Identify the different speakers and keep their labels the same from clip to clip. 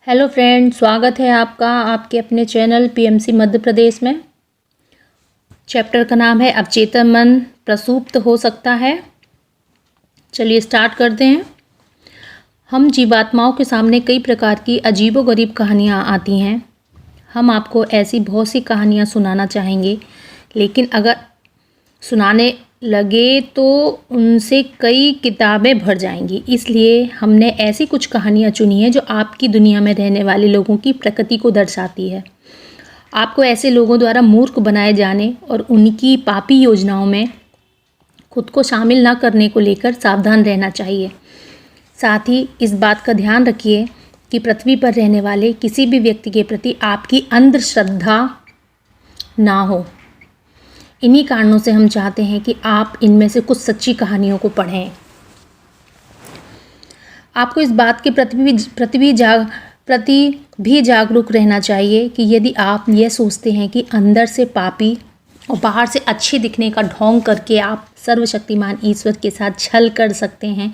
Speaker 1: Hello friend, स्वागत है आपका आपके अपने चैनल पीएमसी मध्य प्रदेश में। चैप्टर का नाम है अवचेतन मन प्रसुप्त हो सकता है। चलिए स्टार्ट करते हैं। हम जीवात्माओं के सामने कई प्रकार की अजीबोगरीब कहानियाँ आती हैं। हम आपको ऐसी बहुत सी कहानियाँ सुनाना चाहेंगे, लेकिन अगर सुनाने लगे तो उनसे कई किताबें भर जाएंगी। इसलिए हमने ऐसी कुछ कहानियाँ चुनी हैं जो आपकी दुनिया में रहने वाले लोगों की प्रकृति को दर्शाती है। आपको ऐसे लोगों द्वारा मूर्ख बनाए जाने और उनकी पापी योजनाओं में खुद को शामिल न करने को लेकर सावधान रहना चाहिए। साथ ही इस बात का ध्यान रखिए कि पृथ्वी पर रहने वाले किसी भी व्यक्ति के प्रति आपकी अंधश्रद्धा ना हो। इन्हीं कारणों से हम चाहते हैं कि आप इनमें से कुछ सच्ची कहानियों को पढ़ें। आपको इस बात के प्रति भी जागरूक रहना चाहिए कि यदि आप यह सोचते हैं कि अंदर से पापी और बाहर से अच्छे दिखने का ढोंग करके आप सर्वशक्तिमान ईश्वर के साथ छल कर सकते हैं,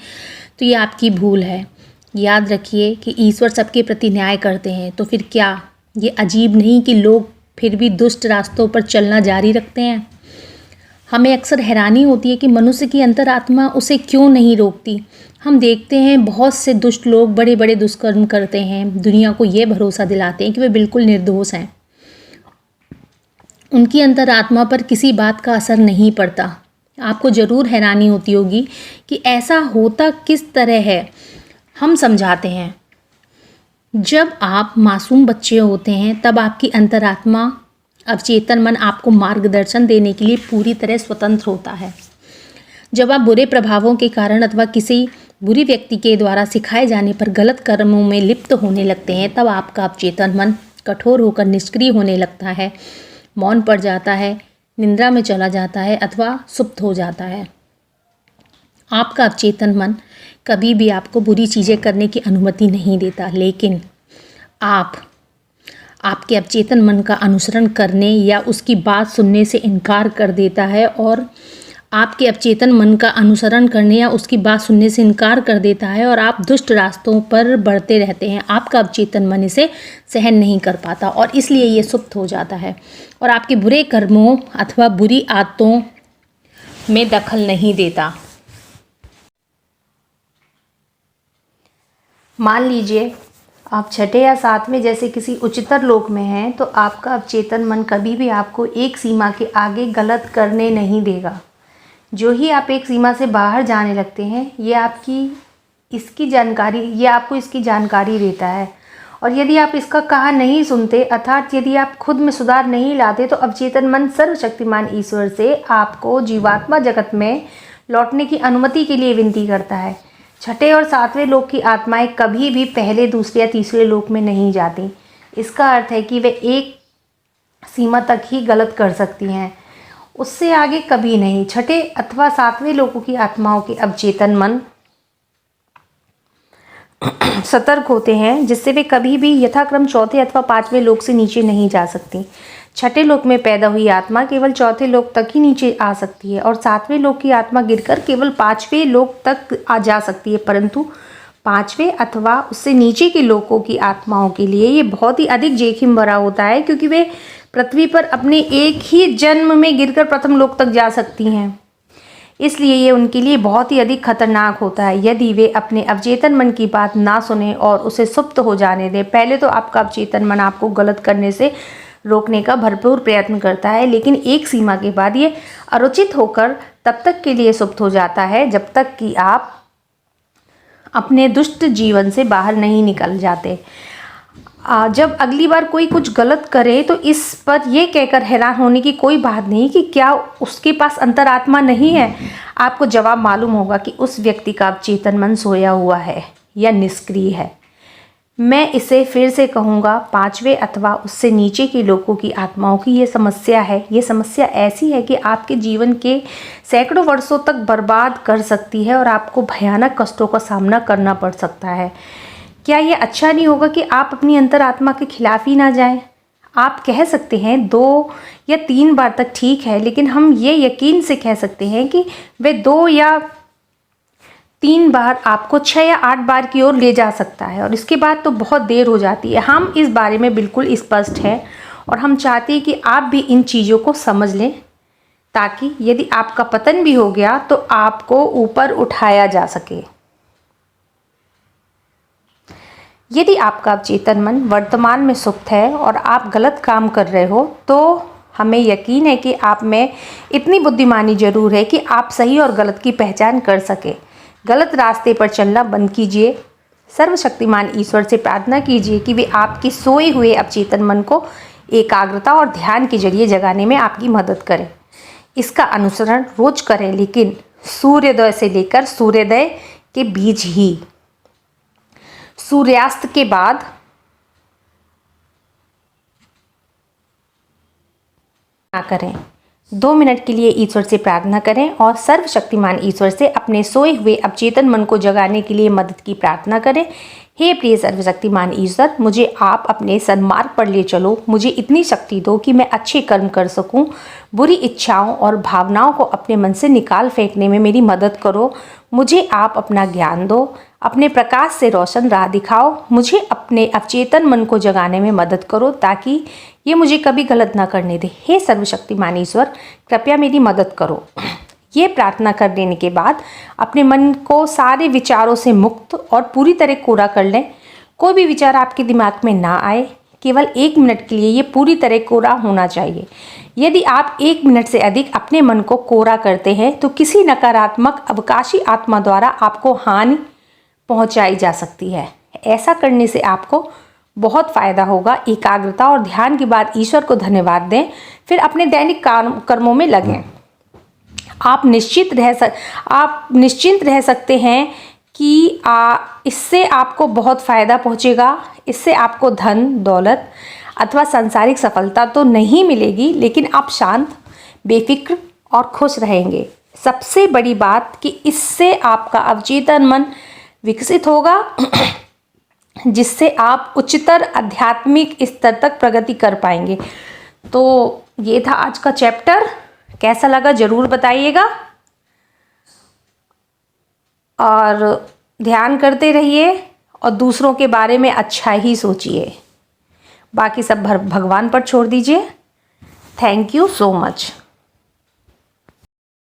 Speaker 1: तो ये आपकी भूल है। याद रखिए कि ईश्वर सबके प्रति न्याय करते हैं, तो फिर क्या ये अजीब नहीं कि लोग फिर भी दुष्ट रास्तों पर चलना जारी रखते हैं। हमें अक्सर हैरानी होती है कि मनुष्य की अंतरात्मा उसे क्यों नहीं रोकती। हम देखते हैं बहुत से दुष्ट लोग बड़े बड़े दुष्कर्म करते हैं, दुनिया को ये भरोसा दिलाते हैं कि वे बिल्कुल निर्दोष हैं। उनकी अंतरात्मा पर किसी बात का असर नहीं पड़ता। आपको ज़रूर हैरानी होती होगी कि ऐसा होता किस तरह है। हम समझाते हैं। जब आप मासूम बच्चे होते हैं तब आपकी अंतरात्मा अवचेतन मन आपको मार्गदर्शन देने के लिए पूरी तरह स्वतंत्र होता है। जब आप बुरे प्रभावों के कारण अथवा किसी बुरी व्यक्ति के द्वारा सिखाए जाने पर गलत कर्मों में लिप्त होने लगते हैं, तब आपका अवचेतन मन कठोर होकर निष्क्रिय होने लगता है, मौन पड़ जाता है, निंद्रा में चला जाता है अथवा सुप्त हो जाता है। आपका अवचेतन मन कभी भी आपको बुरी चीज़ें करने की अनुमति नहीं देता, लेकिन आपके अवचेतन मन का अनुसरण करने या उसकी बात सुनने से इनकार कर देता है और आपके अवचेतन मन का अनुसरण करने या उसकी बात सुनने से इनकार कर देता है और आप दुष्ट रास्तों पर बढ़ते रहते हैं। आपका अवचेतन मन इसे सहन नहीं कर पाता और इसलिए ये सुप्त हो जाता है और आपके बुरे कर्मों अथवा बुरी आदतों में दखल नहीं देता। मान लीजिए आप छठे या सातवें जैसे किसी उच्चतर लोक में हैं, तो आपका अवचेतन मन कभी भी आपको एक सीमा के आगे गलत करने नहीं देगा। जो ही आप एक सीमा से बाहर जाने लगते हैं, ये आपको इसकी जानकारी देता है और यदि आप इसका कहा नहीं सुनते, अर्थात यदि आप खुद में सुधार नहीं लाते, तो अवचेतन मन सर्वशक्तिमान ईश्वर से आपको जीवात्मा जगत में लौटने की अनुमति के लिए विनती करता है। छठे और सातवें लोक की आत्माएं कभी भी पहले, दूसरे या तीसरे लोक में नहीं जाती। इसका अर्थ है कि वे एक सीमा तक ही गलत कर सकती हैं, उससे आगे कभी नहीं। छठे अथवा सातवें लोकों की आत्माओं के अवचेतन मन सतर्क होते हैं, जिससे वे कभी भी यथाक्रम चौथे अथवा पांचवें लोक से नीचे नहीं जा सकती। छठे लोक में पैदा हुई आत्मा केवल चौथे लोक तक ही नीचे आ सकती है और सातवें लोक की आत्मा गिरकर केवल पांचवें लोक तक आ जा सकती है, परंतु पांचवें अथवा उससे नीचे के लोकों की आत्माओं के लिए ये बहुत ही अधिक जोखिम भरा होता है, क्योंकि वे पृथ्वी पर अपने एक ही जन्म में गिरकर प्रथम लोक तक जा सकती हैं। इसलिए ये उनके लिए बहुत ही अधिक खतरनाक होता है यदि वे अपने अवचेतन मन की बात ना सुने और उसे सुप्त हो जाने दें। पहले तो आपका अवचेतन मन आपको गलत करने से रोकने का भरपूर प्रयत्न करता है, लेकिन एक सीमा के बाद ये अरुचित होकर तब तक के लिए सुप्त हो जाता है जब तक कि आप अपने दुष्ट जीवन से बाहर नहीं निकल जाते। जब अगली बार कोई कुछ गलत करे तो इस पर यह कहकर हैरान होने की कोई बात नहीं कि क्या उसके पास अंतरात्मा नहीं है। आपको जवाब मालूम होगा कि उस व्यक्ति का अवचेतन मन सोया हुआ है या निष्क्रिय है। मैं इसे फिर से कहूँगा, पांचवें अथवा उससे नीचे के लोगों की आत्माओं की ये समस्या है। ये समस्या ऐसी है कि आपके जीवन के सैकड़ों वर्षों तक बर्बाद कर सकती है और आपको भयानक कष्टों का सामना करना पड़ सकता है। क्या ये अच्छा नहीं होगा कि आप अपनी अंतरात्मा के खिलाफ ही ना जाएं? आप कह सकते हैं 2 या 3 बार तक ठीक है, लेकिन हम ये यकीन से कह सकते हैं कि वे 2 या 3 बार आपको 6 या 8 बार की ओर ले जा सकता है और इसके बाद तो बहुत देर हो जाती है। हम इस बारे में बिल्कुल स्पष्ट हैं और हम चाहते हैं कि आप भी इन चीज़ों को समझ लें, ताकि यदि आपका पतन भी हो गया तो आपको ऊपर उठाया जा सके। यदि आपका अवचेतन मन वर्तमान में सुप्त है और आप गलत काम कर रहे हो, तो हमें यकीन है कि आप में इतनी बुद्धिमानी जरूर है कि आप सही और गलत की पहचान कर सके। गलत रास्ते पर चलना बंद कीजिए। सर्वशक्तिमान ईश्वर से प्रार्थना कीजिए कि वे आपके सोए हुए अवचेतन मन को एकाग्रता और ध्यान के जरिए जगाने में आपकी मदद करें। इसका अनुसरण रोज करें, लेकिन सूर्योदय से लेकर सूर्योदय के बीच ही। सूर्यास्त के बाद ना करें। 2 मिनट के लिए ईश्वर से प्रार्थना करें और सर्वशक्तिमान ईश्वर से अपने सोए हुए अवचेतन मन को जगाने के लिए मदद की प्रार्थना करें। हे प्रिय सर्वशक्तिमान ईश्वर, मुझे आप अपने सन्मार्ग पर ले चलो। मुझे इतनी शक्ति दो कि मैं अच्छे कर्म कर सकूं। बुरी इच्छाओं और भावनाओं को अपने मन से निकाल फेंकने में मेरी मदद करो। मुझे आप अपना ज्ञान दो। अपने प्रकाश से रोशन राह दिखाओ। मुझे अपने अवचेतन मन को जगाने में मदद करो, ताकि ये मुझे कभी गलत ना करने दे। हे सर्वशक्तिमान ईश्वर, कृपया मेरी मदद करो। ये प्रार्थना कर लेने के बाद अपने मन को सारे विचारों से मुक्त और पूरी तरह कोरा कर लें। कोई भी विचार आपके दिमाग में ना आए। केवल 1 मिनट के लिए ये पूरी तरह कोरा होना चाहिए। यदि आप 1 मिनट से अधिक अपने मन को कोरा करते हैं तो किसी नकारात्मक अवकाशी आत्मा द्वारा आपको हानि पहुंचाई जा सकती है। ऐसा करने से आपको बहुत फ़ायदा होगा। एकाग्रता और ध्यान के बाद ईश्वर को धन्यवाद दें, फिर अपने दैनिक कर्मों में लगें। आप निश्चिंत रह सकते हैं कि इससे आपको बहुत फ़ायदा पहुंचेगा। इससे आपको धन दौलत अथवा सांसारिक सफलता तो नहीं मिलेगी, लेकिन आप शांत, बेफिक्र और खुश रहेंगे। सबसे बड़ी बात कि इससे आपका अवचेतन मन विकसित होगा, जिससे आप उच्चतर आध्यात्मिक स्तर तक प्रगति कर पाएंगे। तो ये था आज का चैप्टर। कैसा लगा ज़रूर बताइएगा और ध्यान करते रहिए और दूसरों के बारे में अच्छा ही सोचिए। बाकी सब भगवान पर छोड़ दीजिए। Thank you so much.